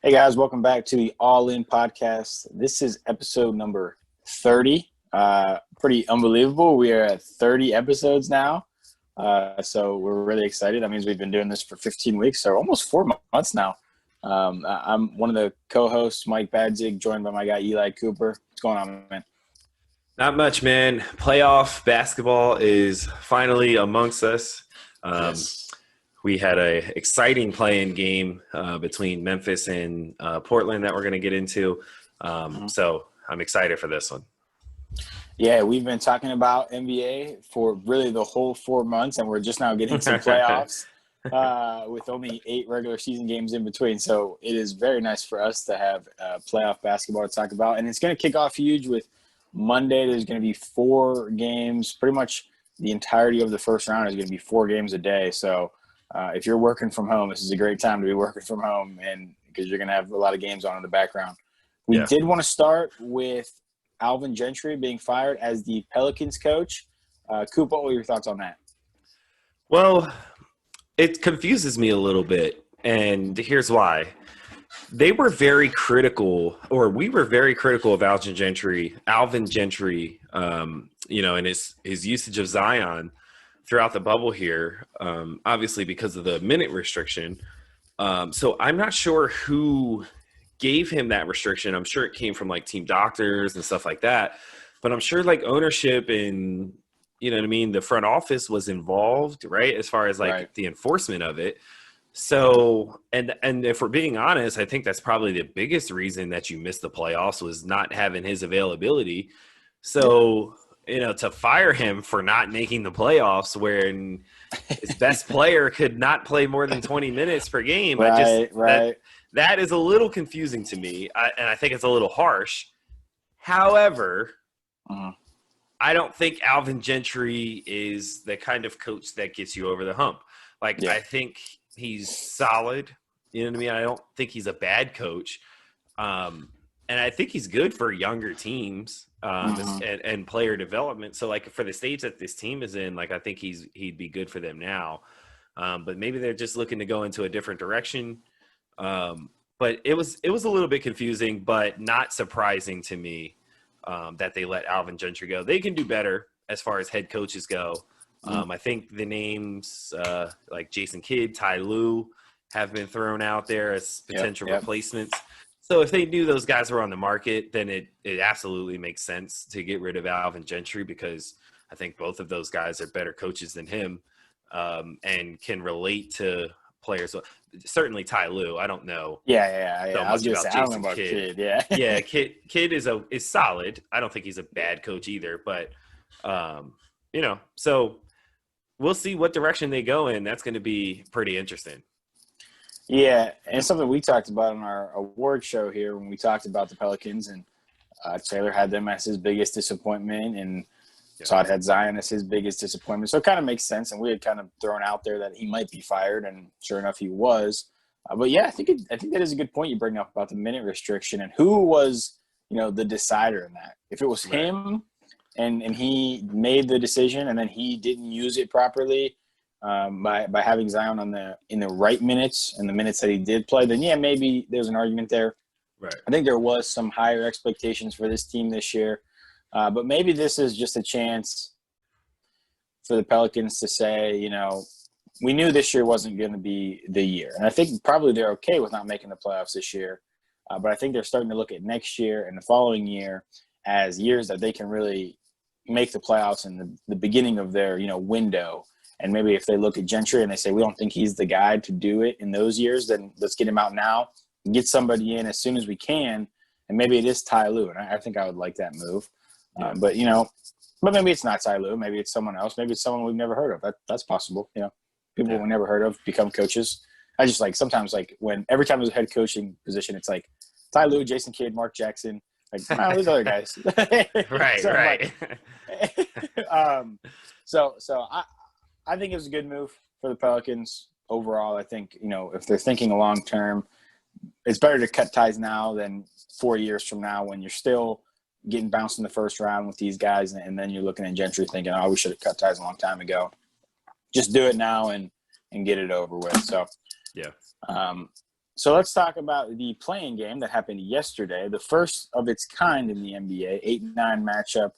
Hey guys, welcome back to the All In podcast. This is episode number 30. Pretty unbelievable. We are at 30 episodes now. So we're really excited. That means we've been doing this for 15 weeks, so almost 4 months now. I'm one of the co-hosts, Mike Badzig, joined by my guy Eli Cooper. What's going on, man? Not much, man. Playoff basketball is finally amongst us. Yes. We had a exciting play-in game between Memphis and Portland that we're going to get into. So I'm excited for this one. Yeah, we've been talking about NBA for really the whole 4 months, and we're just now getting to playoffs with only 8 regular season games in between. So it is very nice for us to have playoff basketball to talk about. And it's going to kick off huge with Monday. There's going to be 4 games. Pretty much the entirety of the first round is going to be 4 games a day. So if you're working from home, this is a great time to be working from home, and because you're going to have a lot of games on in the background. We did want to start with Alvin Gentry being fired as the Pelicans coach. Coop, what were your thoughts on that? Well, it confuses me a little bit, and here's why. They were very critical, or we were very critical of Alvin Gentry, and his usage of Zion throughout the bubble here, obviously because of the minute restriction. So I'm not sure who gave him that restriction. I'm sure it came from like team doctors and stuff like that, but I'm sure like ownership and, you know what I mean, the front office was involved, right, as far as like the enforcement of it. So, and if we're being honest, I think that's probably the biggest reason that you missed the playoffs was not having his availability. So, to fire him for not making the playoffs when his best player could not play more than 20 minutes per game. That is a little confusing to me, and I think it's a little harsh. However, I don't think Alvin Gentry is the kind of coach that gets you over the hump. I think he's solid. You know what I mean? I don't think he's a bad coach. And I think he's good for younger teams and player development. So, like, for the stage that this team is in, like, I think he'd be good for them now. But maybe they're just looking to go into a different direction. But it was a little bit confusing, but not surprising to me that they let Alvin Gentry go. They can do better as far as head coaches go. I think the names like Jason Kidd, Ty Lue have been thrown out there as potential replacements. So if they knew those guys were on the market, then it absolutely makes sense to get rid of Alvin Gentry, because I think both of those guys are better coaches than him and can relate to players. Certainly Ty Lue. I don't know. I was going to say, I don't know about Kidd. Kidd is solid. I don't think he's a bad coach either, but so we'll see what direction they go in. That's going to be pretty interesting. Yeah, and something we talked about on our award show here when we talked about the Pelicans, and Taylor had them as his biggest disappointment, and Todd had Zion as his biggest disappointment. So it kind of makes sense, and we had kind of thrown out there that he might be fired, and sure enough, he was. But yeah, I think that is a good point you bring up about the minute restriction and who was, the decider in that. If it was him, and he made the decision, and then he didn't use it properly by having Zion in the right minutes and the minutes that he did play, then maybe there's an argument there. Right. I think there was some higher expectations for this team this year. But maybe this is just a chance for the Pelicans to say, we knew this year wasn't going to be the year. And I think probably they're okay with not making the playoffs this year. But I think they're starting to look at next year and the following year as years that they can really make the playoffs in the beginning of their, window. And maybe if they look at Gentry and they say, we don't think he's the guy to do it in those years, then let's get him out now and get somebody in as soon as we can. And maybe it is Ty Lue. And I think I would like that move. But maybe it's not Ty Lue. Maybe it's someone else. Maybe it's someone we've never heard of. That's possible. People we've never heard of become coaches. I just sometimes every time there's a head coaching position, it's like Ty Lue, Jason Kidd, Mark Jackson. There's other guys. Right. So I think it was a good move for the Pelicans overall. I think, if they're thinking long term, it's better to cut ties now than 4 years from now when you're still getting bounced in the first round with these guys, and then you're looking at Gentry thinking, we should have cut ties a long time ago. Just do it now and get it over with. So, So let's talk about the play-in game that happened yesterday, the first of its kind in the NBA, 8-9 matchup.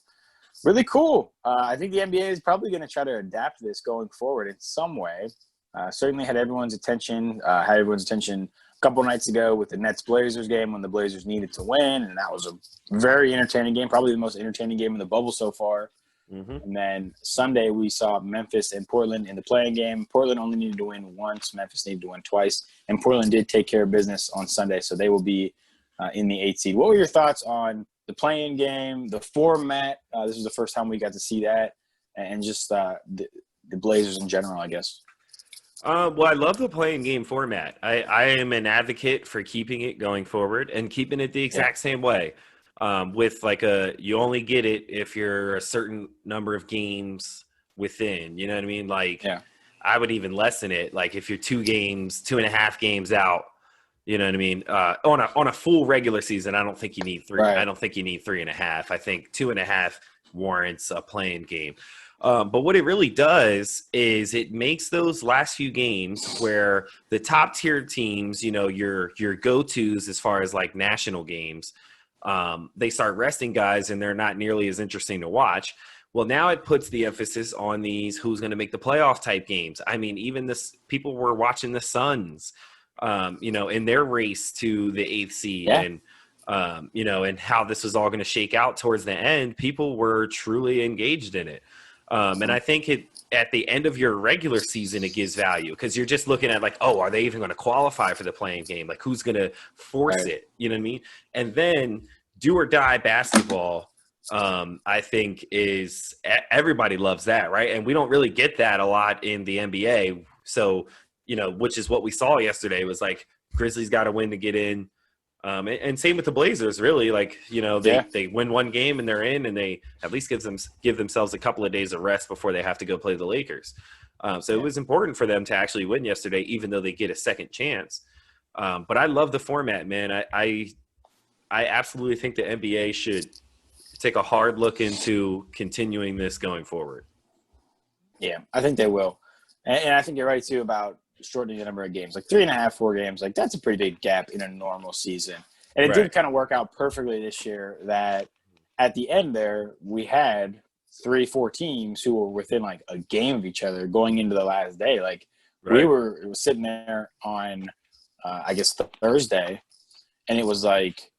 Really cool. I think the NBA is probably going to try to adapt this going forward in some way. Certainly had everyone's attention. A couple nights ago with the Nets-Blazers game when the Blazers needed to win, and that was a very entertaining game, probably the most entertaining game in the bubble so far. Mm-hmm. And then Sunday we saw Memphis and Portland in the play-in game. Portland only needed to win once. Memphis needed to win twice. And Portland did take care of business on Sunday, so they will be in the 8th seed. What were your thoughts on the play-in game, the format? This was the first time we got to see that, and just the Blazers in general, I guess. Well, I love the play-in game format. I am an advocate for keeping it going forward and keeping it the exact same way. With like you only get it if you're a certain number of games within, you know what I mean? Like, I would even lessen it. Like if you're 2.5 games out, you know what I mean? On a full regular season, I don't think you need 3. Right. I don't think you need 3.5. I think 2.5 warrants a play-in game. But what it really does is it makes those last few games where the top tier teams, you know, your go-tos as far as like national games, they start resting guys and they're not nearly as interesting to watch. Well, now it puts the emphasis on these who's going to make the playoff type games. I mean, even people were watching the Suns, you know, in their race to the 8th seed and, you know, and how this was all going to shake out towards the end. People were truly engaged in it. And I think at the end of your regular season, it gives value because you're just looking at like, oh, are they even going to qualify for the play-in game? Like who's going to force it? You know what I mean? And then do or die basketball, I think everybody loves that. Right. And we don't really get that a lot in the NBA. So, you know, which is what we saw yesterday was like Grizzlies got to win to get in. And same with the Blazers, really. Like, you know, they win one game and they're in, and they at least give themselves a couple of days of rest before they have to go play the Lakers. So it was important for them to actually win yesterday, even though they get a second chance. But I love the format, man. I absolutely think the NBA should take a hard look into continuing this going forward. Yeah, I think they will. And I think you're right, too, about shortening the number of games. Like 3.5, 4 games, like that's a pretty big gap in a normal season. And it did kind of work out perfectly this year that at the end there, we had 3-4 teams who were within like a game of each other going into the last day. Like it was sitting there on, I guess, Thursday, and it was like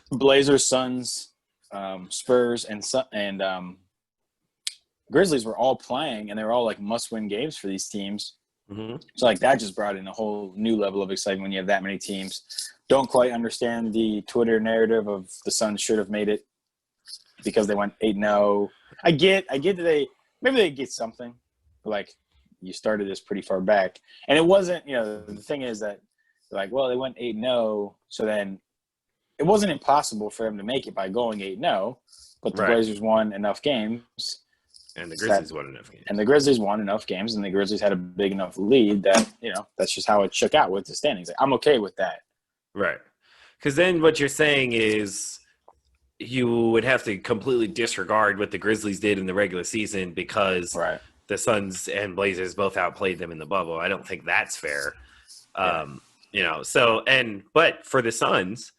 Blazers, Suns, Spurs, and Grizzlies were all playing, and they were all like must-win games for these teams. Mm-hmm. So like that just brought in a whole new level of excitement when you have that many teams. Don't quite understand the Twitter narrative of the Suns should have made it because they went 8-0. I get that maybe they get something, but like you started this pretty far back, and it wasn't. You know, the thing is that like, well, they went 8-0, so then it wasn't impossible for them to make it by going 8-0, but the Blazers won enough games. And the Grizzlies won enough games. And the Grizzlies won enough games, and the Grizzlies had a big enough lead that, you know, that's just how it shook out with the standings. Like, I'm okay with that. Right. Because then what you're saying is you would have to completely disregard what the Grizzlies did in the regular season because the Suns and Blazers both outplayed them in the bubble. I don't think that's fair. You know, but for the Suns,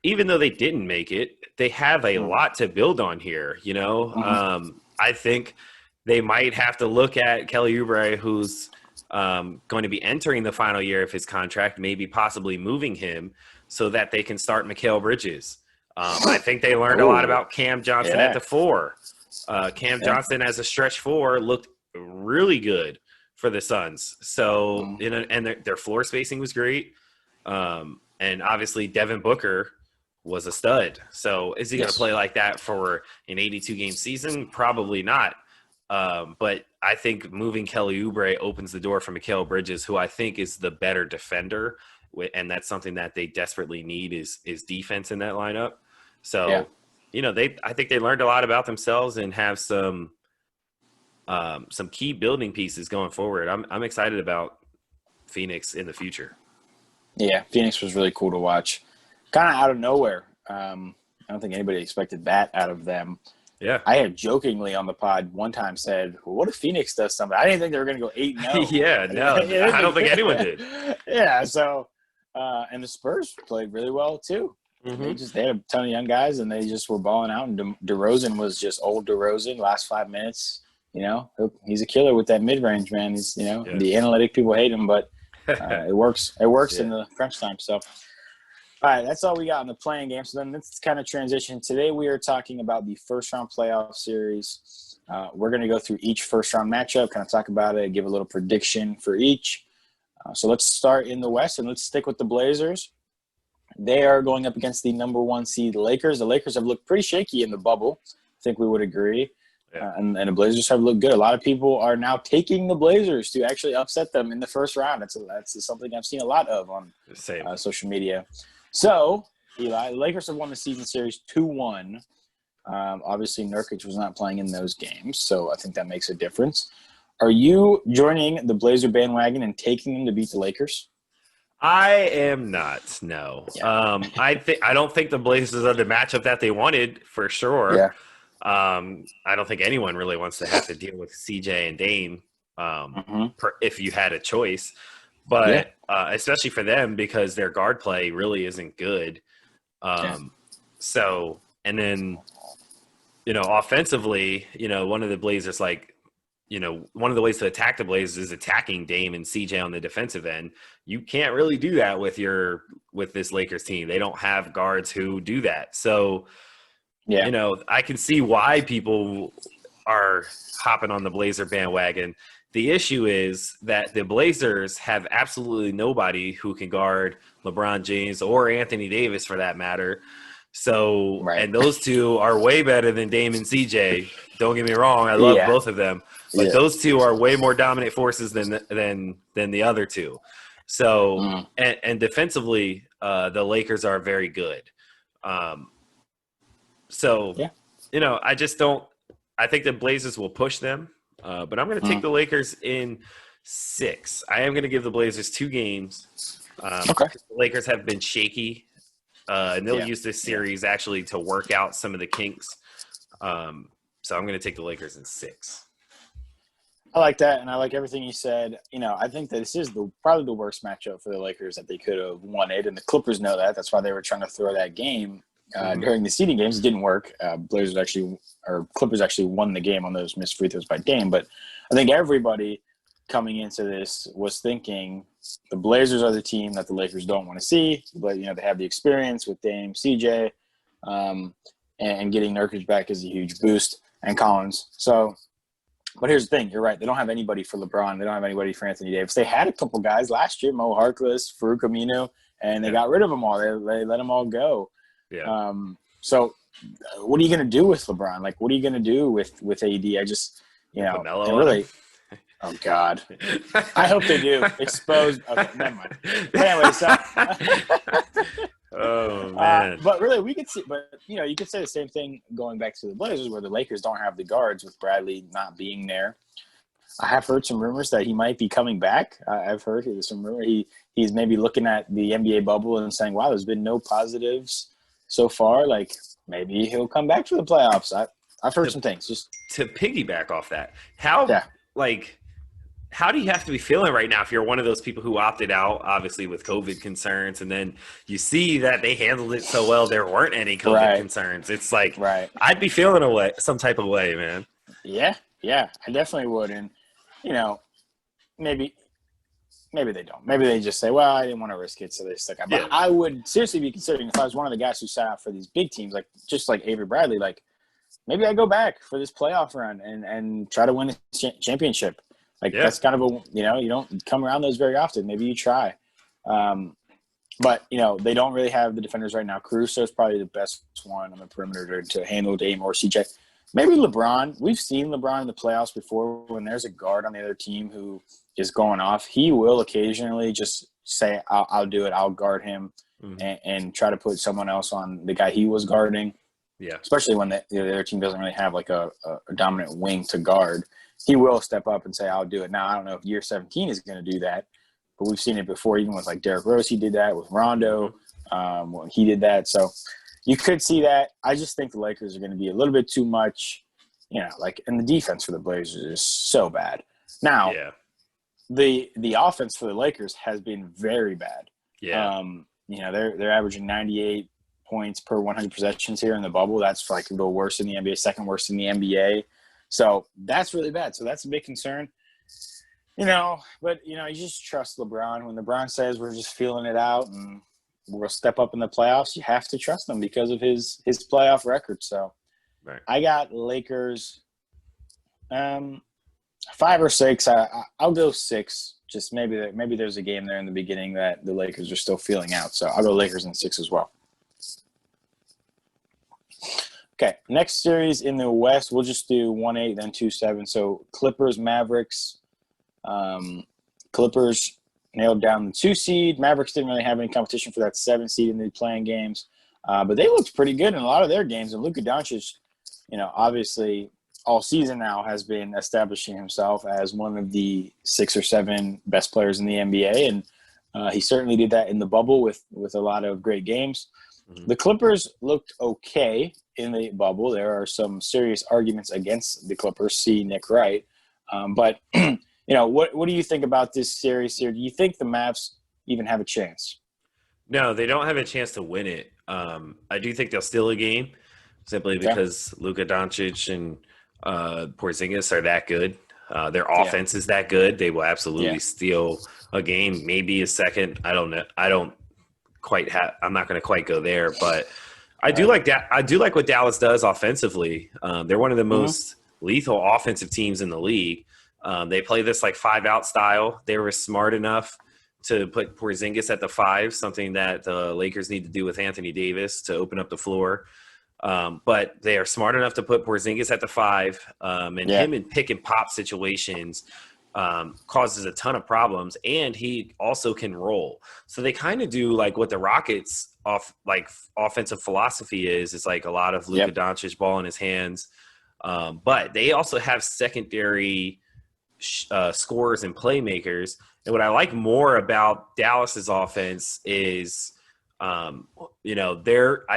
even though they didn't make it, they have a lot to build on here, you know. I think they might have to look at Kelly Oubre, who's going to be entering the final year of his contract, maybe possibly moving him so that they can start Mikal Bridges. I think they learned a lot about Cam Johnson at the 4. Cam Johnson as a stretch 4 looked really good for the Suns. So, you know, and their floor spacing was great. And obviously Devin Booker was a stud. So is he going to play like that for an 82-game season? Probably not. But I think moving Kelly Oubre opens the door for Mikal Bridges, who I think is the better defender. And that's something that they desperately need is defense in that lineup. So, you know, I think they learned a lot about themselves and have some key building pieces going forward. I'm excited about Phoenix in the future. Yeah, Phoenix was really cool to watch. Kind of out of nowhere. I don't think anybody expected that out of them. Yeah. I had jokingly on the pod one time said, well, what if Phoenix does something? I didn't think they were going to go 8-0. Yeah, no, I don't think anyone did. Yeah, so And the Spurs played really well too. Mm-hmm. They had a ton of young guys, and they just were balling out. And DeRozan was just old DeRozan. Last 5 minutes, he's a killer with that mid range, man. He's the analytic people hate him, but it works. It works in the crunch time. So, all right, that's all we got in the playing game. So then let's kind of transition. Today we are talking about the first round playoff series. We're going to go through each first round matchup, kind of talk about it, give a little prediction for each. So let's start in the West, and let's stick with the Blazers. They are going up against the number 1 seed Lakers. The Lakers have looked pretty shaky in the bubble. I think we would agree. Yeah. And the Blazers have looked good. A lot of people are now taking the Blazers to actually upset them in the first round. That's something I've seen a lot of on social media. So, Eli, the Lakers have won the season series 2-1. Obviously, Nurkic was not playing in those games, so I think that makes a difference. Are you joining the Blazer bandwagon and taking them to beat the Lakers? I am not. No. Yeah. I don't think the Blazers are the matchup that they wanted for sure. Yeah. I don't think anyone really wants to have to deal with CJ and Dame if you had a choice. But especially for them because their guard play really isn't good. So, and then, offensively, one of the Blazers one of the ways to attack the Blazers is attacking Dame and CJ on the defensive end. You can't really do that with this Lakers team. They don't have guards who do that. So, I can see why people are hopping on the Blazer bandwagon. The issue is that the Blazers have absolutely nobody who can guard LeBron James or Anthony Davis for that matter. So, and those two are way better than Dame and CJ. Don't get me wrong. I love both of them. But those two are way more dominant forces than the other two. So, and defensively, the Lakers are very good. I just don't – I think the Blazers will push them. But I'm going to take the Lakers in 6. I am going to give the Blazers 2 games. The Lakers have been shaky. And they'll use this series actually to work out some of the kinks. So I'm going to take the Lakers in 6. I like that, and I like everything you said. I think that this is probably the worst matchup for the Lakers that they could have wanted, and the Clippers know that. That's why they were trying to throw that game during the seeding games. It didn't work. Clippers actually won the game on those missed free throws by Dame. But I think everybody coming into this was thinking the Blazers are the team that the Lakers don't want to see. But, they have the experience with Dame, CJ, and getting Nurkic back is a huge boost, and Collins. So, but here's the thing. You're right. They don't have anybody for LeBron. They don't have anybody for Anthony Davis. They had a couple guys last year, Mo Harkless, Farouk Aminu, and they got rid of them all. They let them all go. Yeah. So what are you going to do with LeBron? Like, what are you going to do with AD? I just, really – oh, God. I hope they do. Exposed. Okay, never mind. But anyway, so oh, man. But really, we could see – but, you could say the same thing going back to the Blazers where the Lakers don't have the guards with Bradley not being there. I have heard some rumors that he might be coming back. I've heard some rumor he's maybe looking at the NBA bubble and saying, wow, there's been no positives so far. Like, maybe he'll come back for the playoffs. I've heard some things. Just to piggyback off that, how do you have to be feeling right now if you're one of those people who opted out, obviously with COVID concerns, and then you see that they handled it so well there weren't any COVID concerns? It's like I'd be feeling some type of way, man. Yeah, I definitely would. And, maybe they don't. Maybe they just say, well, I didn't want to risk it, so they stuck out. But I would seriously be considering if I was one of the guys who sat out for these big teams, like just like Avery Bradley, like maybe I go back for this playoff run and try to win a championship. Like that's kind of a, you don't come around those very often. Maybe you try. But, they don't really have the defenders right now. Caruso is probably the best one on the perimeter to handle Dame or CJ. Maybe LeBron. We've seen LeBron in the playoffs before when there's a guard on the other team who is going off. He will occasionally just say, I'll do it. I'll guard him and try to put someone else on the guy he was guarding. Yeah. Especially when the other team doesn't really have like a dominant wing to guard. He will step up and say, I'll do it. Now, I don't know if year 17 is going to do that, but we've seen it before, even with like Derrick Rose. He did that with Rondo. When he did that. So you could see that. I just think the Lakers are going to be a little bit too much, and the defense for the Blazers is so bad. Now, the offense for the Lakers has been very bad. Yeah. They're averaging 98 points per 100 possessions here in the bubble. That's like the worst in the NBA, second worst in the NBA. So that's really bad. So that's a big concern. But you just trust LeBron. When LeBron says we're just feeling it out and we'll step up in the playoffs, you have to trust him because of his playoff record. So Right. I got Lakers 5 or 6. I'll go 6. Just maybe there's a game there in the beginning that the Lakers are still feeling out. So I'll go Lakers in 6 as well. Okay, next series in the West, we'll just do 1-8, then 2-7. So Clippers, Mavericks. Clippers nailed down the 2 seed. Mavericks didn't really have any competition for that 7 seed in the playing games. But they looked pretty good in a lot of their games. And Luka Doncic, obviously all season now has been establishing himself as one of the 6 or 7 best players in the NBA. And he certainly did that in the bubble with a lot of great games. Mm-hmm. The Clippers looked okay in the bubble. There are some serious arguments against the Clippers. See Nick Wright. But what do you think about this series here? Do you think the Mavs even have a chance? No, they don't have a chance to win it. I do think they'll steal a game simply because Luka Doncic and Porzingis are that good. Their offense is that good. They will absolutely steal a game, maybe a second. I don't know. I'm not going to quite go there, but I do like that. I do like what Dallas does offensively. They're one of the most lethal offensive teams in the league. They play this like 5-out style. They were smart enough to put Porzingis at the 5, something that the Lakers need to do with Anthony Davis to open up the floor. But they are smart enough to put Porzingis at the 5, him in pick and pop situations causes a ton of problems, and he also can roll. So they kind of do like what the Rockets offensive philosophy is. It's like a lot of Luka Doncic ball in his hands, but they also have secondary scorers and playmakers. And what I like more about Dallas's offense is, I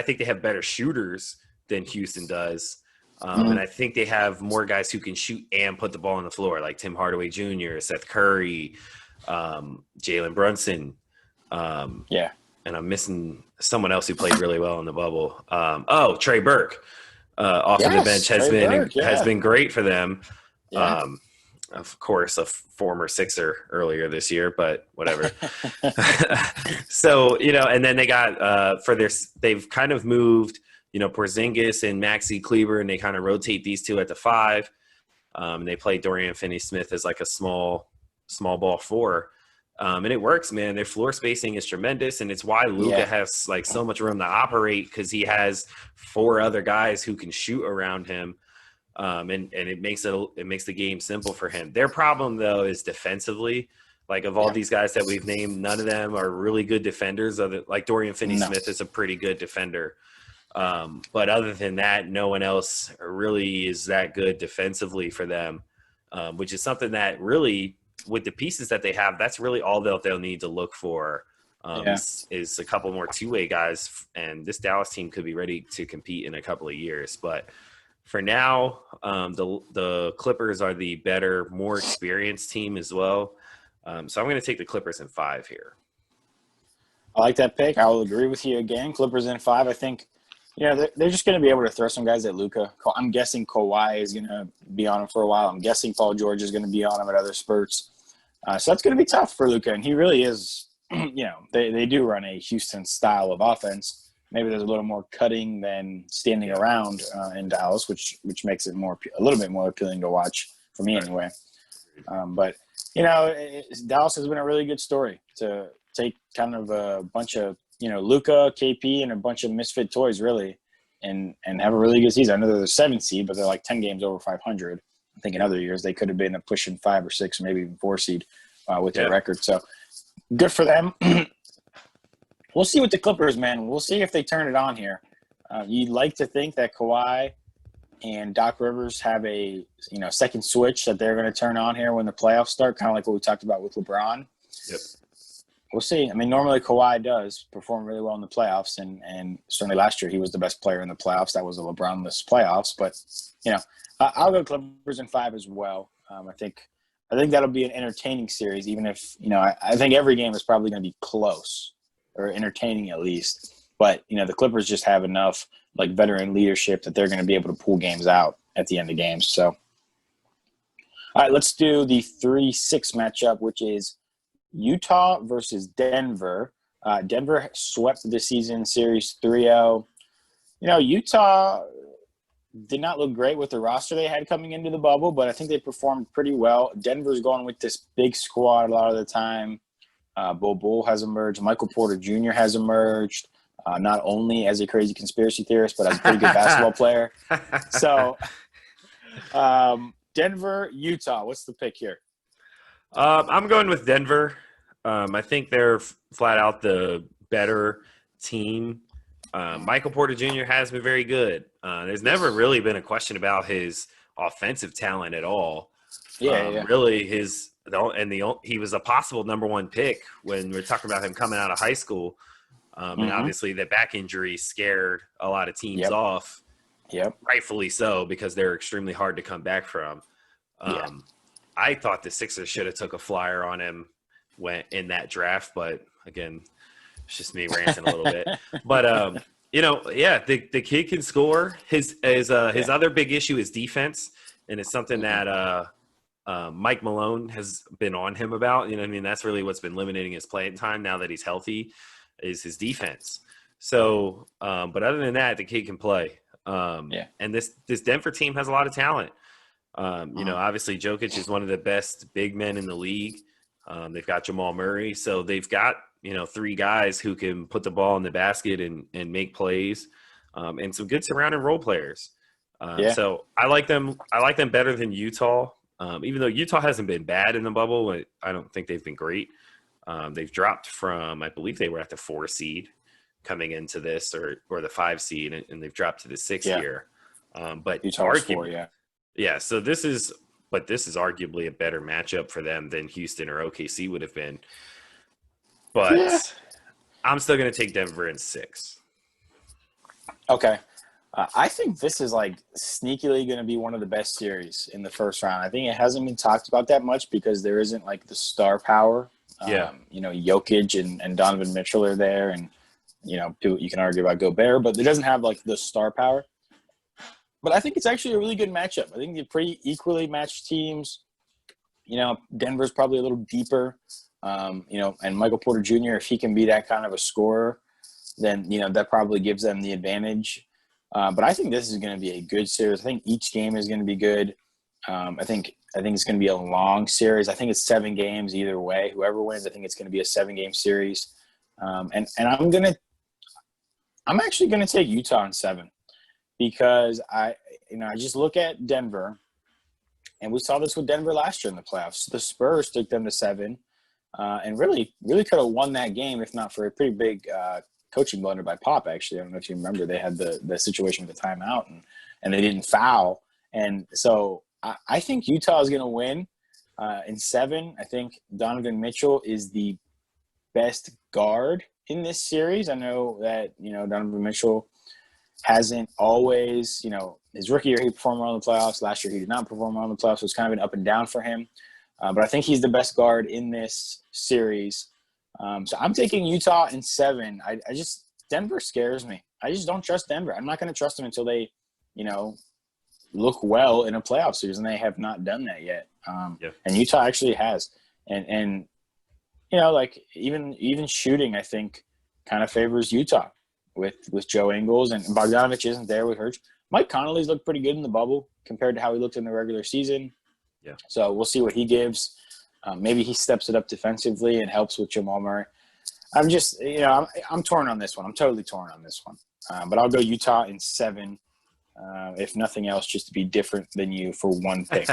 think they have better shooters than Houston does. And I think they have more guys who can shoot and put the ball on the floor, like Tim Hardaway Jr., Seth Curry, Jalen Brunson. And I'm missing someone else who played really well in the bubble. Trey Burke off of the bench has been great for them. Yeah. Of course, a former Sixer earlier this year, but whatever. So, and then they got they've kind of moved, Porzingis and Maxi Kleber, and they kind of rotate these two at the 5. And they play Dorian Finney-Smith as like a small ball 4. And it works, man. Their floor spacing is tremendous, and it's why Luka has like so much room to operate, because he has 4 other guys who can shoot around him. And it makes the game simple for him. Their problem though is defensively. Like of all these guys that we've named, none of them are really good defenders. Like Dorian Finney-Smith is a pretty good defender. But other than that, no one else really is that good defensively for them, which is something that really, with the pieces that they have, that's really all they'll need to look for. Is a couple more two-way guys, and this Dallas team could be ready to compete in a couple of years. But for now, the Clippers are the better, more experienced team as well. So I'm going to take the Clippers in 5 here. I like that pick. I will agree with you again. Clippers in 5. I think, they're just going to be able to throw some guys at Luka. I'm guessing Kawhi is going to be on him for a while. I'm guessing Paul George is going to be on him at other spurts. So that's going to be tough for Luka. And he really is, they do run a Houston style of offense. Maybe there's a little more cutting than standing around in Dallas, which makes it a little bit more appealing to watch for me anyway. But Dallas has been a really good story to take kind of a bunch of Luka, KP, and a bunch of misfit toys really, and have a really good season. I know they're the 7th seed, but they're like 10 games over 500. I think in other years they could have been pushing 5 or 6, or maybe even 4 seed with their record. So good for them. We'll see with the Clippers, man. We'll see if they turn it on here. You'd like to think that Kawhi and Doc Rivers have a second switch that they're going to turn on here when the playoffs start, kind of like what we talked about with LeBron. Yep. We'll see. I mean, normally Kawhi does perform really well in the playoffs, and certainly last year he was the best player in the playoffs. That was a LeBron-less playoffs. But, I'll go Clippers in 5 as well. I think that'll be an entertaining series, even if, I think every game is probably going to be close. or entertaining at least. But, the Clippers just have enough veteran leadership that they're going to be able to pull games out at the end of games. So, all right, let's do the 3-6 matchup, which is Utah versus Denver. Denver swept the season series 3-0. Utah did not look great with the roster they had coming into the bubble, but I think they performed pretty well. Denver's going with this big squad a lot of the time. Bull has emerged. Michael Porter Jr. has emerged, not only as a crazy conspiracy theorist, but as a pretty good basketball player. So, Denver, Utah, what's the pick here? I'm going with Denver. I think they're flat out the better team. Michael Porter Jr. has been very good. There's never really been a question about his offensive talent at all. Yeah. Really, he was a possible number one pick when we're talking about him coming out of high school. And obviously, the back injury scared a lot of teams off. Yep. Rightfully so, because they're extremely hard to come back from. I thought the Sixers should have took a flyer on him in that draft, but again, it's just me ranting a little bit. But the kid can score. His other big issue is defense, and it's something that Mike Malone has been on him about. You know what I mean? That's really what's been limiting his playing time now that he's healthy, is his defense. So, but other than that, the kid can play. And this Denver team has a lot of talent. Obviously Jokic is one of the best big men in the league. They've got Jamal Murray. So they've got, three guys who can put the ball in the basket and make plays, and some good surrounding role players. So I like them. I like them better than Utah. Even though Utah hasn't been bad in the bubble, I don't think they've been great. They've dropped from, I believe they were at the 4 seed coming into this, or the 5 seed, and they've dropped to the 6 year. But Utah was 4, yeah. So this is arguably a better matchup for them than Houston or OKC would have been. But I'm still going to take Denver in 6. Okay. I think this is sneakily going to be one of the best series in the first round. I think it hasn't been talked about that much because there isn't the star power. Jokic and Donovan Mitchell are there, and you can argue about Gobert, but it doesn't have the star power. But I think it's actually a really good matchup. I think they're pretty equally matched teams. Denver's probably a little deeper. And Michael Porter Jr., if he can be that kind of a scorer, then, that probably gives them the advantage. But I think this is going to be a good series. I think each game is going to be good. I think it's going to be a long series. I think it's 7 games either way. Whoever wins, I think it's going to be a 7-game series. And I'm actually going to take Utah in 7 because I just look at Denver, and we saw this with Denver last year in the playoffs. The Spurs took them to 7, and really could have won that game if not for a pretty big coaching blunder by Pop. Actually, I don't know if you remember, they had the situation with the timeout, and they didn't foul, and so I think Utah is going to win in 7. I think Donovan Mitchell is the best guard in this series. I know that Donovan Mitchell hasn't always, his rookie year he performed well in the playoffs. Last year he did not perform well in the playoffs. So it's kind of an up and down for him. But I think he's the best guard in this series. So I'm taking Utah in 7. Denver scares me. I just don't trust Denver. I'm not going to trust them until they, look well in a playoff series, and they have not done that yet. And Utah actually has. And even shooting, I think, kind of favors Utah with Joe Ingles, and Bogdanovich isn't there with Hurts. Mike Conley's looked pretty good in the bubble compared to how he looked in the regular season. Yeah. So we'll see what he gives. Maybe he steps it up defensively and helps with Jamal Murray. I'm just, I'm torn on this one. I'm totally torn on this one. But I'll go Utah in 7, if nothing else, just to be different than you for one pick.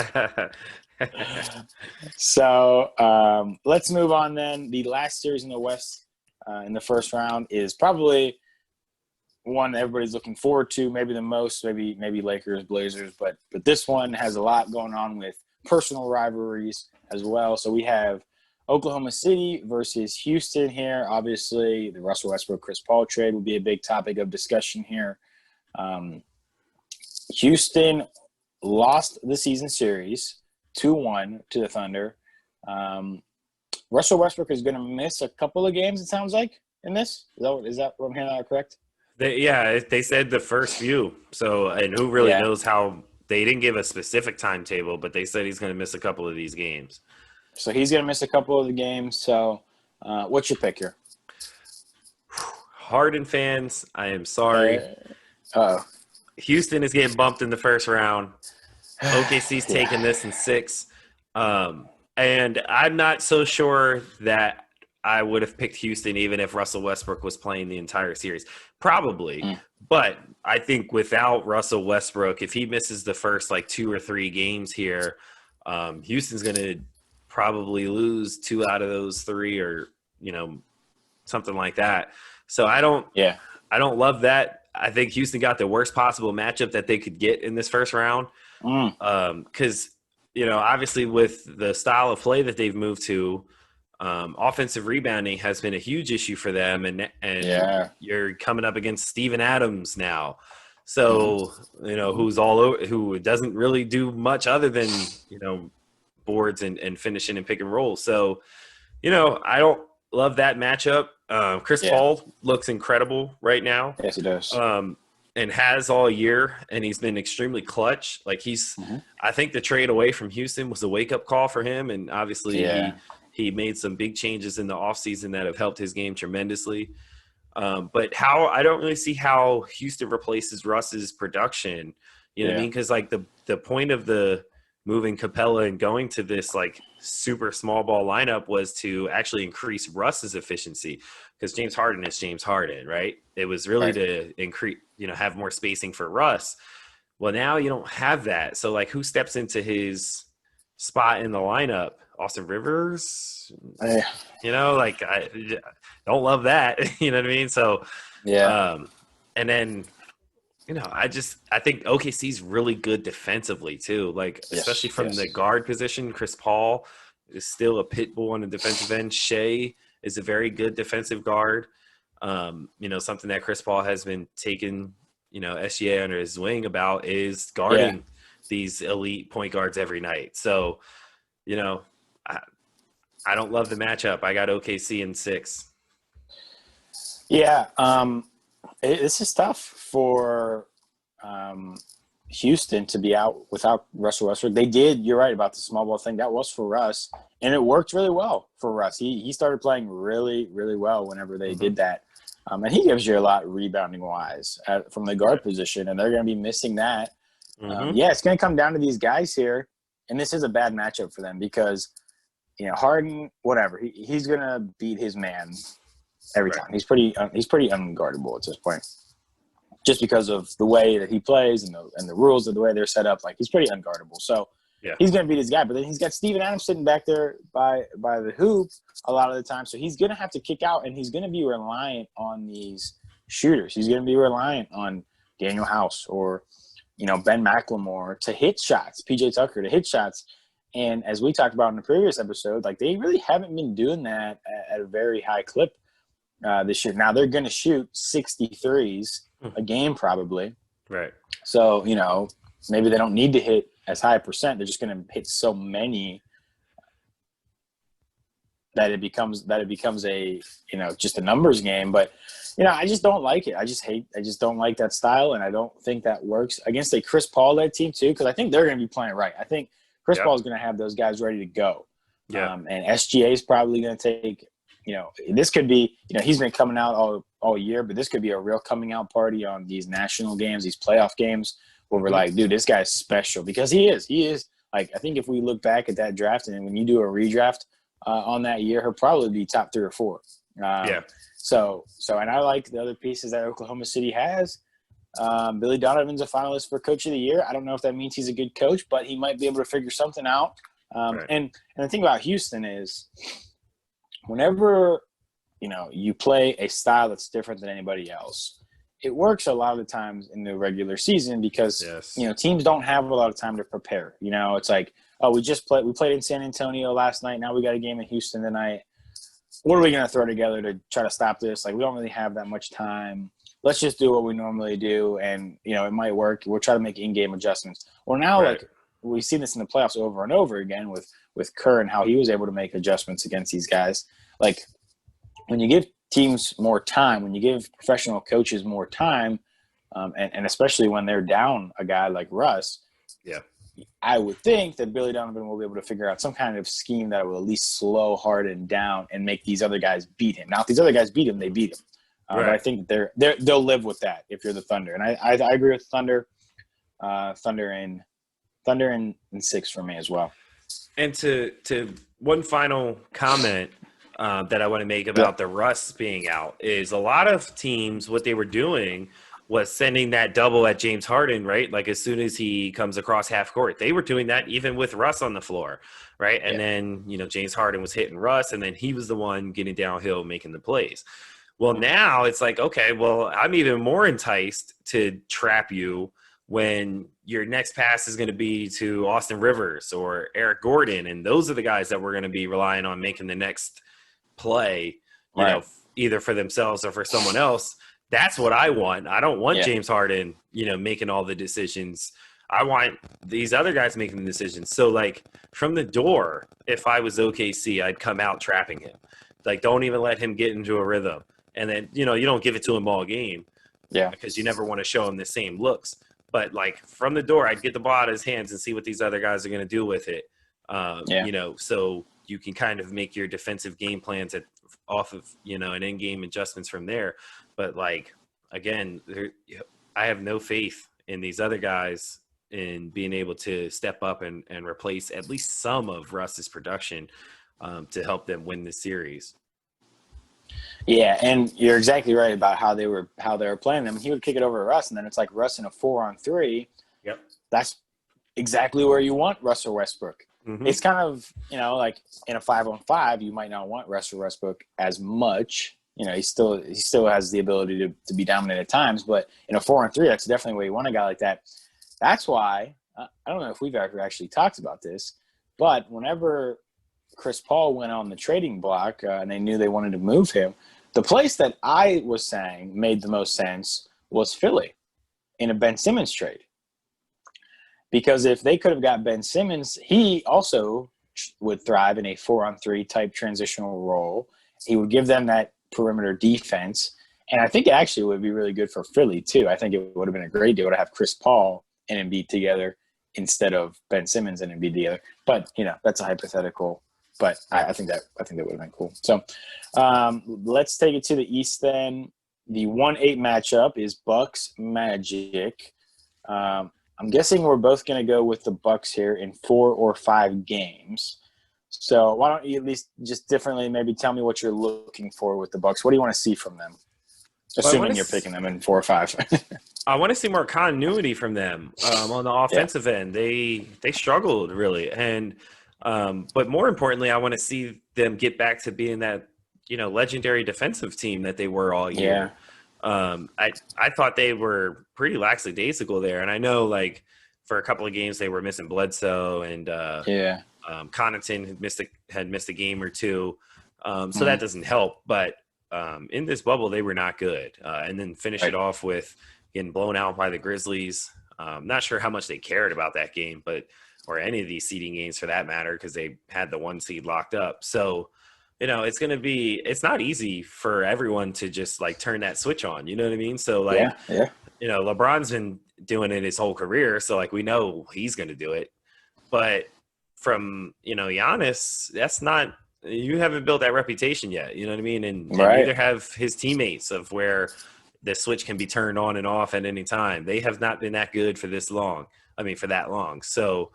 So let's move on then. The last series in the West in the first round is probably one everybody's looking forward to, maybe the most, maybe Lakers, Blazers, but this one has a lot going on with personal rivalries as well. So we have Oklahoma City versus Houston here. Obviously, the Russell Westbrook Chris Paul trade will be a big topic of discussion here. Houston lost the season series 2-1 to the Thunder. Russell Westbrook is going to miss a couple of games, it sounds like. in this? Is that what I'm hearing that correct? They said the first few. So, and who really Yeah. knows how they didn't give a specific timetable, but they said he's going to miss a couple of these games. So he's going to miss a couple of the games. So what's your pick here? Harden fans, I am sorry. Uh-oh. Houston is getting bumped in the first round. OKC's taking this in 6. And I'm not so sure that I would have picked Houston even if Russell Westbrook was playing the entire series. Probably. But I think without Russell Westbrook, if he misses the first 2 or 3 games here, Houston's going to probably lose 2 out of those 3 or, something like that. So I don't love that. I think Houston got the worst possible matchup that they could get in this first round. Because, obviously with the style of play that they've moved to, offensive rebounding has been a huge issue for them. And you're coming up against Steven Adams now. So, who doesn't really do much other than, boards and finishing and pick and roll. So, I don't love that matchup. Chris Paul looks incredible right now. Yes, he does. And has all year, and he's been extremely clutch. I think the trade away from Houston was a wake-up call for him, and obviously he made some big changes in the offseason that have helped his game tremendously. But I don't really see how Houston replaces Russ's production. You know what I mean? Because the point of the moving Capella and going to this super small ball lineup was to actually increase Russ's efficiency, because James Harden is James Harden, right? It was really to increase, have more spacing for Russ. Well, now you don't have that. So who steps into his spot in the lineup? Austin Rivers? I don't love that. You know what I mean? So, and then, I think OKC's really good defensively too. Especially from the guard position, Chris Paul is still a pit bull on the defensive end. Shea is a very good defensive guard. Something that Chris Paul has been taking, SGA under his wing about is guarding these elite point guards every night. So, I don't love the matchup. I got OKC in 6. Yeah. This is tough for Houston to be out without Russell Westbrook. They did. You're right about the small ball thing. That was for Russ, and it worked really well for Russ. He started playing really, really well whenever they did that. And he gives you a lot rebounding-wise from the guard position, and they're going to be missing that. It's going to come down to these guys here, and this is a bad matchup for them because, Harden, whatever, he's going to beat his man every time. He's pretty unguardable at this point, just because of the way that he plays and the rules of the way they're set up. He's pretty unguardable. So he's going to beat his guy. But then he's got Steven Adams sitting back there by the hoop a lot of the time. So he's going to have to kick out, and he's going to be reliant on these shooters. He's going to be reliant on Daniel House or, Ben McLemore to hit shots, PJ Tucker to hit shots. And as we talked about in the previous episode, they really haven't been doing that at a very high clip this year. Now they're going to shoot 63s a game probably. Right. So, maybe they don't need to hit as high a percent. They're just going to hit so many that it becomes a, just a numbers game. But, I just don't like it. I just don't like that style. And I don't think that works against a Chris Paul-led team too, because I think they're going to be playing right. I think Chris Paul is going to have those guys ready to go. Yeah. And SGA is probably going to take, this could be, he's been coming out all year, but this could be a real coming out party on these national games, these playoff games, where we're like, dude, this guy's special, because he is. I think if we look back at that draft, and when you do a redraft on that year, he'll probably be top 3 or 4. So, and I like the other pieces that Oklahoma City has. Billy Donovan's a finalist for Coach of the Year. I don't know if that means he's a good coach, but he might be able to figure something out. And the thing about Houston is, whenever you play a style that's different than anybody else, it works a lot of the times in the regular season because teams don't have a lot of time to prepare. It's we played in San Antonio last night. Now we got a game in Houston tonight. What are we going to throw together to try to stop this? We don't really have that much time. Let's just do what we normally do, and it might work. We'll try to make in-game adjustments. Well, now we've seen this in the playoffs over and over again with Kerr and how he was able to make adjustments against these guys. When you give teams more time, when you give professional coaches more time, and especially when they're down a guy like Russ, Yeah. I would think that Billy Donovan will be able to figure out some kind of scheme that will at least slow Harden down and make these other guys beat him. Now, if these other guys beat him, they beat him. Right. But I think they'll live with that if you're the Thunder. And I agree with Thunder. Thunder in 6 for me as well. And to one final comment that I want to make about the Russ being out is a lot of teams, what they were doing was sending that double at James Harden, right? Like as soon as he comes across half court, they were doing that even with Russ on the floor, right? And then, James Harden was hitting Russ, and then he was the one getting downhill, making the plays. Well, now it's like, okay, well, I'm even more enticed to trap you when your next pass is going to be to Austin Rivers or Eric Gordon, and those are the guys that we're going to be relying on making the next play, you know, either for themselves or for someone else. That's what I want. I don't want James Harden, making all the decisions. I want these other guys making the decisions. So, like, from the door, if I was OKC, I'd come out trapping him. Like, don't even let him get into a rhythm. And then, you don't give it to him all game. Yeah. Because you never want to show him the same looks. But, like, from the door, I'd get the ball out of his hands and see what these other guys are going to do with it. So you can kind of make your defensive game plans off of, an in-game adjustments from there. But, like, again, I have no faith in these other guys in being able to step up and replace at least some of Russ's production to help them win the series. Yeah, and you're exactly right about how they were playing them. He would kick it over to Russ, and then it's like Russ in a 4-on-3. Yep. That's exactly where you want Russell Westbrook. Mm-hmm. It's kind of, like in a 5-on-5, you might not want Russell Westbrook as much. He still has the ability to be dominant at times, but in a 4-on-3, that's definitely where you want a guy like that. That's why I don't know if we've ever actually talked about this, but whenever Chris Paul went on the trading block and they knew they wanted to move him, the place that I was saying made the most sense was Philly in a Ben Simmons trade. Because if they could have got Ben Simmons, he also would thrive in a 4-on-3 type transitional role. He would give them that perimeter defense. And I think it actually would be really good for Philly too. I think it would have been a great deal to have Chris Paul and Embiid together instead of Ben Simmons and Embiid together. But, that's a hypothetical. But I think that would have been cool. So let's take it to the East then. The 1-8 matchup is Bucks Magic. I'm guessing we're both going to go with the Bucks here in 4 or 5 games. So why don't you at least just differently maybe tell me what you're looking for with the Bucks? What do you want to see from them? Assuming you're picking them in 4 or 5. I want to see more continuity from them on the offensive end. They struggled really, and but more importantly, I want to see them get back to being that legendary defensive team that they were all year. I thought they were pretty lackadaisical there, and I know like for a couple of games they were missing Bledsoe and Connaughton had missed a game or two, so that doesn't help. But in this bubble, they were not good, and then finish it off with getting blown out by the Grizzlies. Not sure how much they cared about that game, or any of these seeding games for that matter, because they had the 1 seed locked up. So, it's not easy for everyone to just like turn that switch on. You know what I mean? So like, LeBron's been doing it his whole career. So like, we know he's going to do it, but from, Giannis, that's not, you haven't built that reputation yet. You know what I mean? And neither have his teammates of where the switch can be turned on and off at any time. They have not been that good for that long. So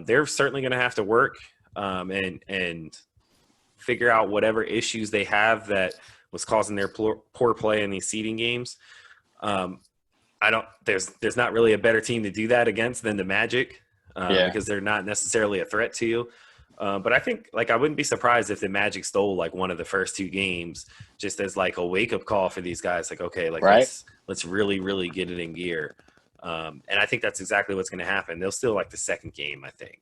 they're certainly going to have to work and figure out whatever issues they have that was causing their poor play in these seeding games. There's not really a better team to do that against than the Magic because they're not necessarily a threat to you. But I think like I wouldn't be surprised if the Magic stole like one of the first 2 games just as like a wake up call for these guys. Like, okay, like let's really, really get it in gear. And I think that's exactly what's going to happen. They'll still like the second game, I think.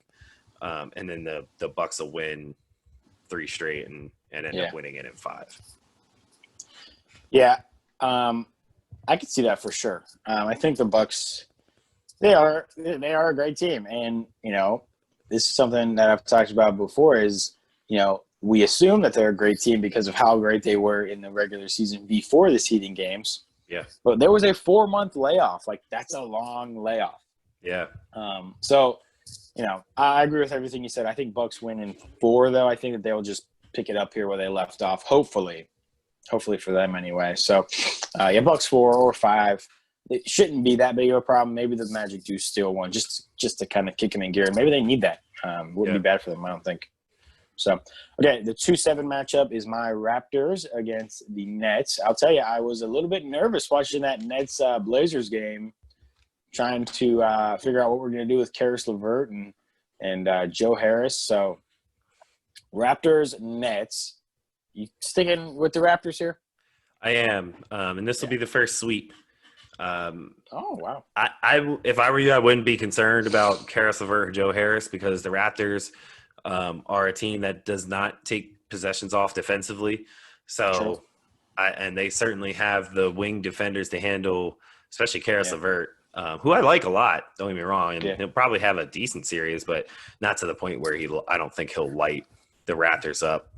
And then the Bucks will win 3 straight and end up winning it in 5. Yeah. I could see that for sure. I think the Bucks, they are a great team. And, this is something that I've talked about before is, we assume that they're a great team because of how great they were in the regular season before the seeding games. Yeah. But there was a 4-month layoff. Like, that's a long layoff. Yeah. So, I agree with everything you said. I think Bucks win in 4, though. I think that they'll just pick it up here where they left off, hopefully for them anyway. So, Bucks 4 or 5. It shouldn't be that big of a problem. Maybe the Magic do steal one just to kind of kick them in gear. Maybe they need that. Wouldn't be bad for them, I don't think. So, okay, the 2-7 matchup is my Raptors against the Nets. I'll tell you, I was a little bit nervous watching that Nets-Blazers game, trying to figure out what we're going to do with Karis LeVert and Joe Harris. So, Raptors, Nets. You sticking with the Raptors here? I am, and this will be the first sweep. Oh, wow. If I were you, I wouldn't be concerned about Karis LeVert or Joe Harris because the Raptors are a team that does not take possessions off defensively. So, and they certainly have the wing defenders to handle, especially Karis LeVert, who I like a lot. Don't get me wrong, and he'll probably have a decent series, but not to the point where I don't think he'll light the Raptors up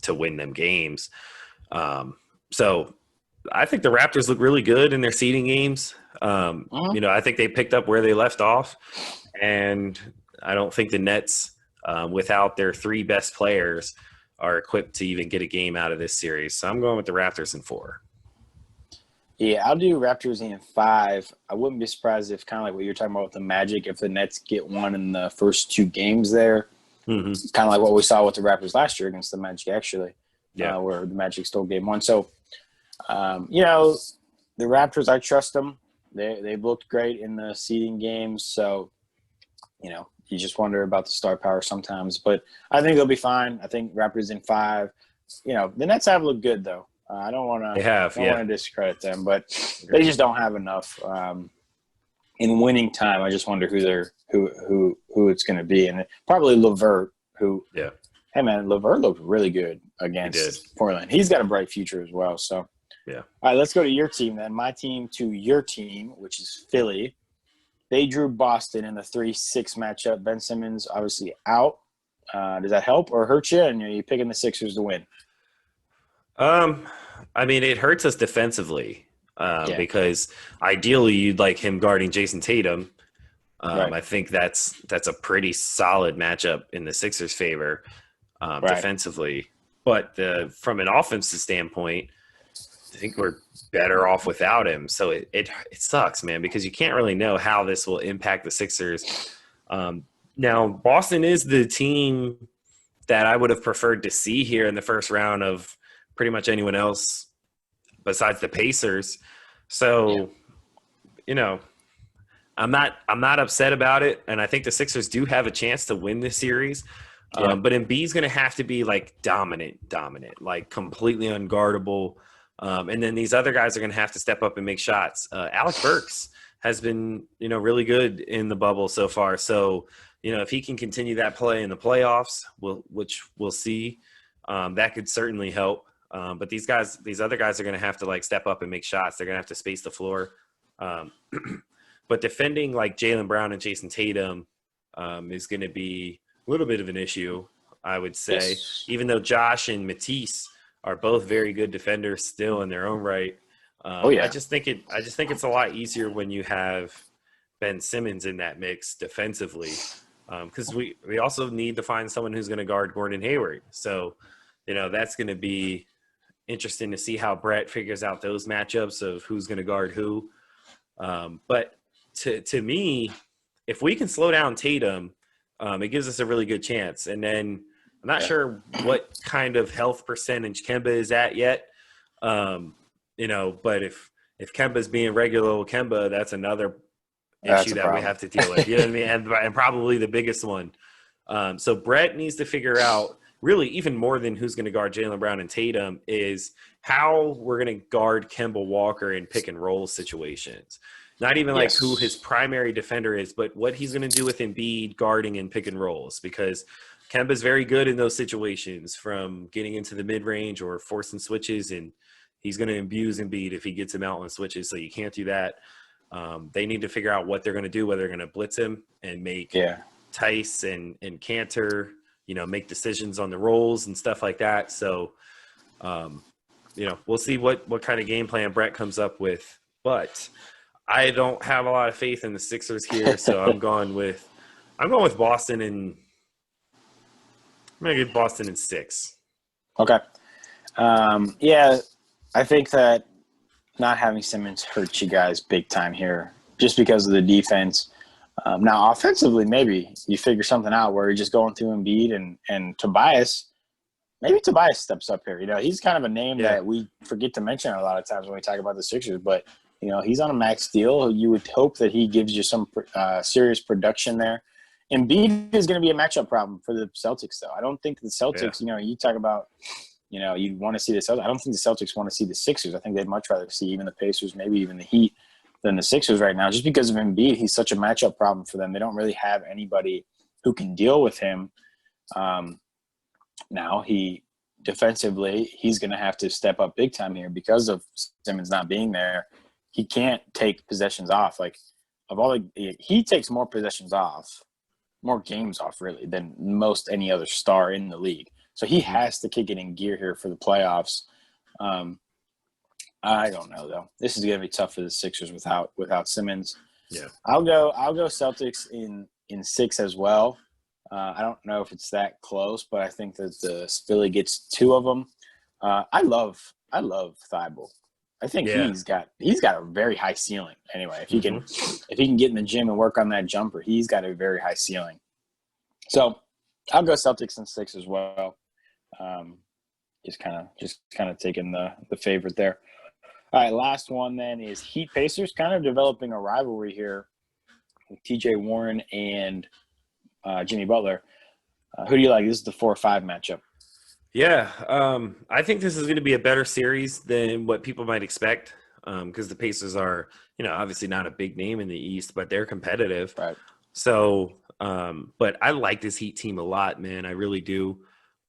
to win them games. So I think the Raptors look really good in their seeding games. I think they picked up where they left off, and I don't think the Nets, without their 3 best players, are equipped to even get a game out of this series. So I'm going with the Raptors in 4. Yeah, I'll do Raptors in 5. I wouldn't be surprised if, kind of like what you're talking about with the Magic, if the Nets get one in the first 2 games there. Mm-hmm. Kind of like what we saw with the Raptors last year against the Magic, actually, where the Magic stole game 1. So, the Raptors, I trust them. They've looked great in the seeding games. So, you just wonder about the star power sometimes. But I think they'll be fine. I think Raptors in 5. The Nets have looked good, though. I don't want to discredit them, but they just don't have enough in winning time. I just wonder who it's going to be, and probably LeVert. Hey man, LeVert looked really good against Portland. He's got a bright future as well. So all right, let's go to your team then. My team to your team, which is Philly. They drew Boston in the 3-6 matchup. Ben Simmons obviously out. Does that help or hurt you? And you're picking the Sixers to win. I mean, it hurts us defensively because ideally you'd like him guarding Jason Tatum. I think that's a pretty solid matchup in the Sixers' favor defensively. But from an offensive standpoint, I think we're better off without him. So it sucks, man, because you can't really know how this will impact the Sixers. Now, Boston is the team that I would have preferred to see here in the first round of pretty much anyone else besides the Pacers. So, I'm not upset about it, and I think the Sixers do have a chance to win this series. But Embiid's going to have to be like dominant, like completely unguardable. And then these other guys are going to have to step up and make shots. Alec Burks has been, really good in the bubble so far. So, if he can continue that play in the playoffs, which we'll see, that could certainly help. But these other guys are going to have to like step up and make shots. They're going to have to space the floor. But defending like Jaylen Brown and Jason Tatum is going to be a little bit of an issue, I would say. Yes. Even though Josh and Matisse are both very good defenders still in their own right. I just think it's a lot easier when you have Ben Simmons in that mix defensively, because we also need to find someone who's going to guard Gordon Hayward. So, that's going to be interesting to see how Brett figures out those matchups of who's going to guard who. But to me, if we can slow down Tatum, it gives us a really good chance. And then I'm not sure what kind of health percentage Kemba is at yet. But if Kemba's being regular old Kemba, that's another issue that we have to deal with. You know what I mean? And probably the biggest one. So Brett needs to figure out, really even more than who's going to guard Jaylen Brown and Tatum, is how we're going to guard Kemba Walker in pick and roll situations. Not even like who his primary defender is, but what he's going to do with Embiid guarding in pick and rolls, because Kemba's very good in those situations, from getting into the mid-range or forcing switches, and he's going to abuse Embiid if he gets him out on switches, so you can't do that. They need to figure out what they're going to do, whether they're going to blitz him and make Tice and Cantor, make decisions on the roles and stuff like that. So, we'll see what kind of game plan Brett comes up with. But I don't have a lot of faith in the Sixers here, so I'm going with Boston, and I'm going to give Boston in 6. Okay. Yeah, I think that not having Simmons hurts you guys big time here just because of the defense. Now, offensively, maybe you figure something out where you're just going through Embiid and Tobias. Maybe Tobias steps up here. He's kind of a name that we forget to mention a lot of times when we talk about the Sixers, but he's on a max deal. You would hope that he gives you some serious production there. Embiid is going to be a matchup problem for the Celtics, though. I don't think the Celtics, you talk about, you want to see the Celtics. I don't think the Celtics want to see the Sixers. I think they'd much rather see even the Pacers, maybe even the Heat, than the Sixers right now. Just because of Embiid, he's such a matchup problem for them. They don't really have anybody who can deal with him. Now, defensively, he's going to have to step up big time here because of Simmons not being there. He can't take possessions off. He takes more possessions off, more games off, really, than most any other star in the league. So he has to kick it in gear here for the playoffs. I don't know, though. This is going to be tough for the Sixers without Simmons. Yeah, I'll go Celtics in 6 as well. I don't know if it's that close, but I think that the Philly gets 2 of them. I love Thibault. I think he's got a very high ceiling. Anyway, if he can get in the gym and work on that jumper, he's got a very high ceiling. So I'll go Celtics in 6 as well. Just kind of taking the favorite there. All right, last one then is Heat Pacers, kind of developing a rivalry here with T.J. Warren and Jimmy Butler. Who do you like? This is the 4-5 matchup. Yeah, I think this is going to be a better series than what people might expect because the Pacers are, obviously not a big name in the East, but they're competitive. Right. So, but I like this Heat team a lot, man. I really do.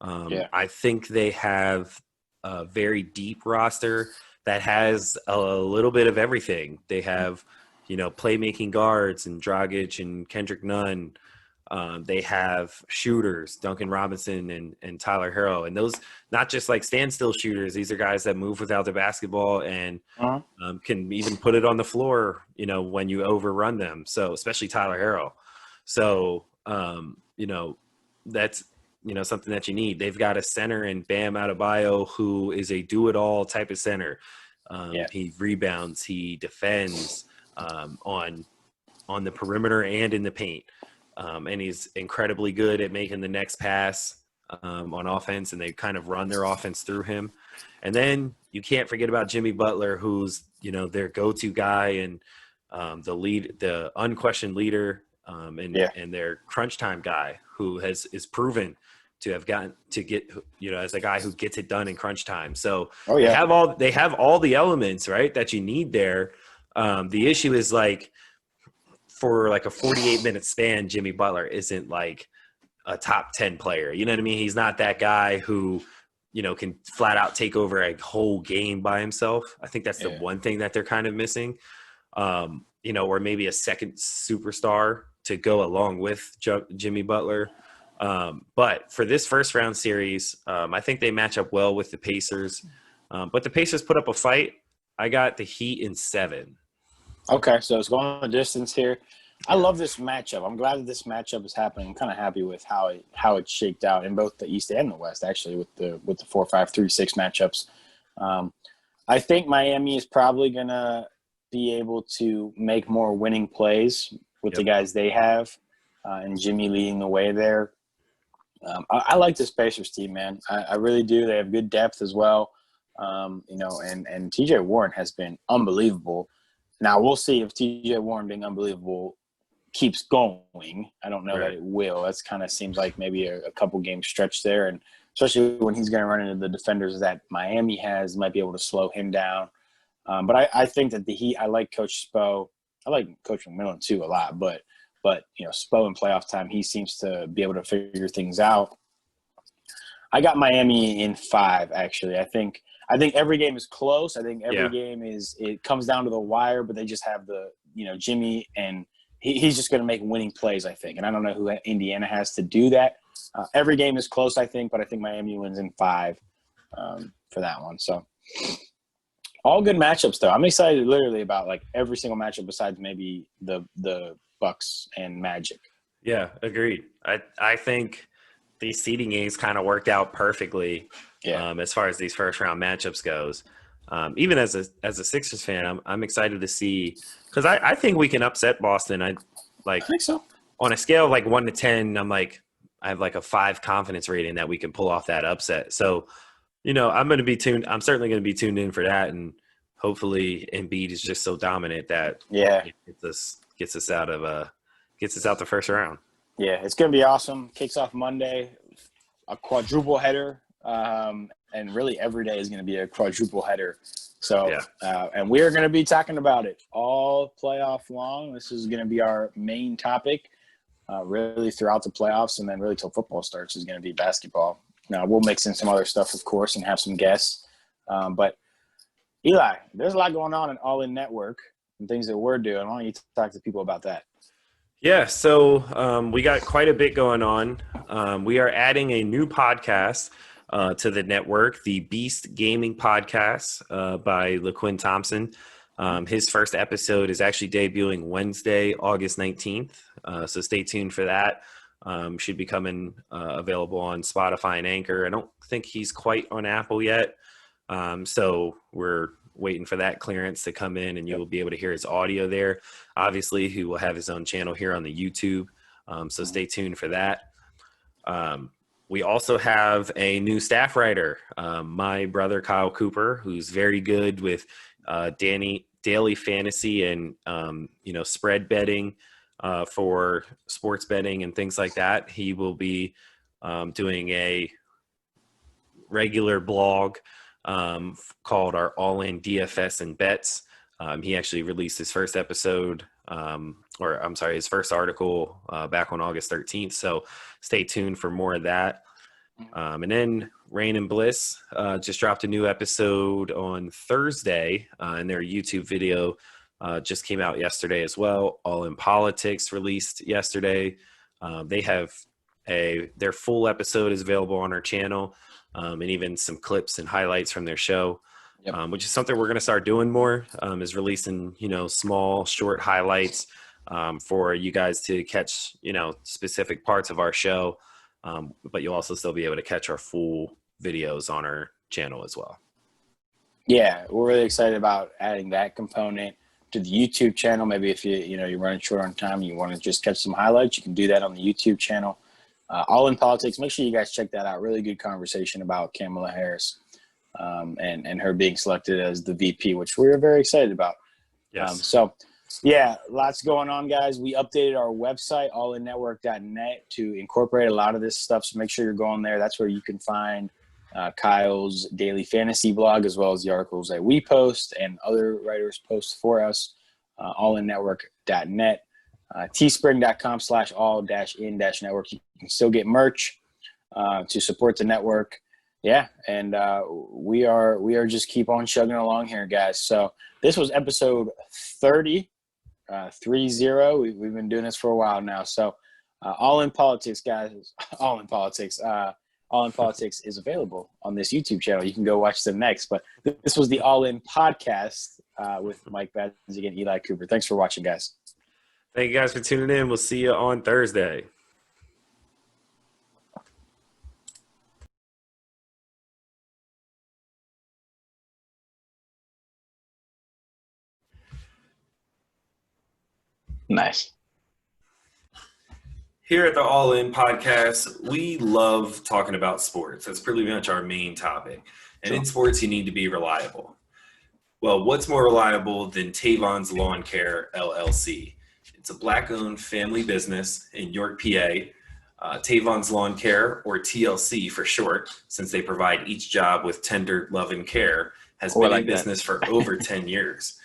I think they have a very deep roster that has a little bit of everything. They have, playmaking guards and Dragic and Kendrick Nunn. They have shooters, Duncan Robinson and Tyler Herro. And those, not just like standstill shooters, these are guys that move without the basketball and can even put it on the floor, when you overrun them. So especially Tyler Herro. So, that's, something that you need. They've got a center in Bam Adebayo who is a do-it-all type of center. He rebounds, he defends on the perimeter and in the paint. And he's incredibly good at making the next pass on offense, and they kind of run their offense through him. And then you can't forget about Jimmy Butler, who's, their go-to guy and the unquestioned leader and their crunch time guy who is proven to have gotten to get, as a guy who gets it done in crunch time. So they have all the elements, right, that you need there. The issue is for like a 48-minute span, Jimmy Butler isn't like a top 10 player. You know what I mean? He's not that guy who, can flat out take over a whole game by himself. I think that's the one thing that they're kind of missing. Or maybe a second superstar to go along with Jimmy Butler. But for this first round series, I think they match up well with the Pacers. But the Pacers put up a fight. I got the Heat in 7. Okay, so it's going the distance here. I love this matchup. I'm glad that this matchup is happening. I'm kind of happy with how it shaked out in both the East and the West, actually, with the 4-5-3-6 matchups. I think Miami is probably going to be able to make more winning plays with the guys they have, and Jimmy leading the way there. I like this Pacers team, man. I really do. They have good depth as well, and T.J. Warren has been unbelievable. Now, we'll see if T.J. Warren being unbelievable keeps going. I don't know that it will. That kind of seems like maybe a couple game stretch there, and especially when he's going to run into the defenders that Miami has, might be able to slow him down. But I think that the Heat, I like Coach Spo. I like Coach McMillan too a lot, but Spo in playoff time, he seems to be able to figure things out. I got Miami in 5, actually. I think every game is close. I think every game it comes down to the wire, but they just have Jimmy, and he's just going to make winning plays, I think. And I don't know who Indiana has to do that, Every game is close, I think, but I think Miami wins in 5 for that one. So all good matchups, though. I'm excited literally about like every single matchup besides maybe the Bucks and Magic. Yeah, agreed. I think these seeding games kind of worked out perfectly as far as these first round matchups goes. Even as a Sixers fan, I'm excited to see because I think we can upset Boston. I think so. On a scale of like 1 to 10, I have like a 5 confidence rating that we can pull off that upset. So, I'm certainly going to be tuned in for that, and hopefully Embiid is just so dominant that it gets us out the first round. Yeah, it's going to be awesome. Kicks off Monday, a quadruple header, and really every day is going to be a quadruple header. So, and we're going to be talking about it all playoff long. This is going to be our main topic, really throughout the playoffs, and then really till football starts is going to be basketball. Now, we'll mix in some other stuff, of course, and have some guests. But, Eli, there's a lot going on in All In Network and things that we're doing. Why don't you talk to people about that? Yeah, so we got quite a bit going on. We are adding a new podcast to the network, the Beast Gaming Podcast by LaQuinn Thompson. His first episode is actually debuting Wednesday, August 19th, so stay tuned for that. Should be coming available on Spotify and Anchor. I don't think he's quite on Apple yet, so we're waiting for that clearance to come in, and you will be able to hear his audio there. Obviously, he will have his own channel here on the YouTube, so stay tuned for that. We also have a new staff writer, my brother Kyle Cooper, who's very good with daily fantasy and spread betting for sports betting and things like that. He will be doing a regular blog called our All In DFS and Bets. He actually released his first episode, his first article back on August 13th. So stay tuned for more of that. And then Rain and Bliss just dropped a new episode on Thursday, and their YouTube video just came out yesterday as well. All In Politics released yesterday. They have their full episode is available on our channel, and even some clips and highlights from their show, which is something we're going to start doing more, is releasing, small, short highlights for you guys to catch, specific parts of our show. But you'll also still be able to catch our full videos on our channel as well. Yeah, we're really excited about adding that component to the YouTube channel. Maybe if you're running short on time and you want to just catch some highlights, you can do that on the YouTube channel. All In Politics. Make sure you guys check that out. Really good conversation about Kamala Harris and her being selected as the VP, which we're very excited about. Yes. Lots going on, guys. We updated our website, allinnetwork.net, to incorporate a lot of this stuff. So make sure you're going there. That's where you can find Kyle's daily fantasy blog, as well as the articles that we post and other writers post for us. Allinnetwork.net. teespring.com/all-in-network. You can still get merch to support the network. Yeah, and we are just keep on chugging along here, guys. So this was episode 30, 30. We've been doing this for a while now. So All In Politics, guys. All In Politics. All In Politics is available on this YouTube channel. You can go watch them next. But this was the All In Podcast with Mike Badzik and Eli Cooper. Thanks for watching, guys. Thank you guys for tuning in. We'll see you on Thursday. Nice. Here at the All In Podcast, we love talking about sports. That's pretty much our main topic. And in sports, you need to be reliable. Well, what's more reliable than Tavon's Lawn Care, LLC? It's a Black-owned family business in York, PA. Tavon's Lawn Care, or TLC for short, since they provide each job with tender love and care, has been in business for over 10 years.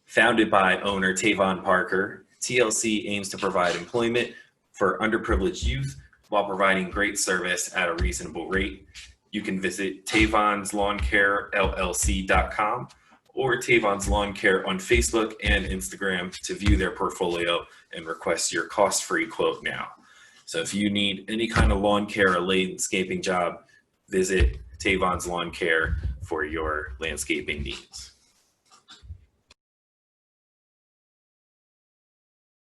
Founded by owner Tavon Parker, TLC aims to provide employment for underprivileged youth while providing great service at a reasonable rate. You can visit Tavon'sLawnCareLLC.com or Tavon's Lawn Care on Facebook and Instagram to view their portfolio and request your cost-free quote now. So if you need any kind of lawn care or landscaping job, visit Tavon's Lawn Care for your landscaping needs.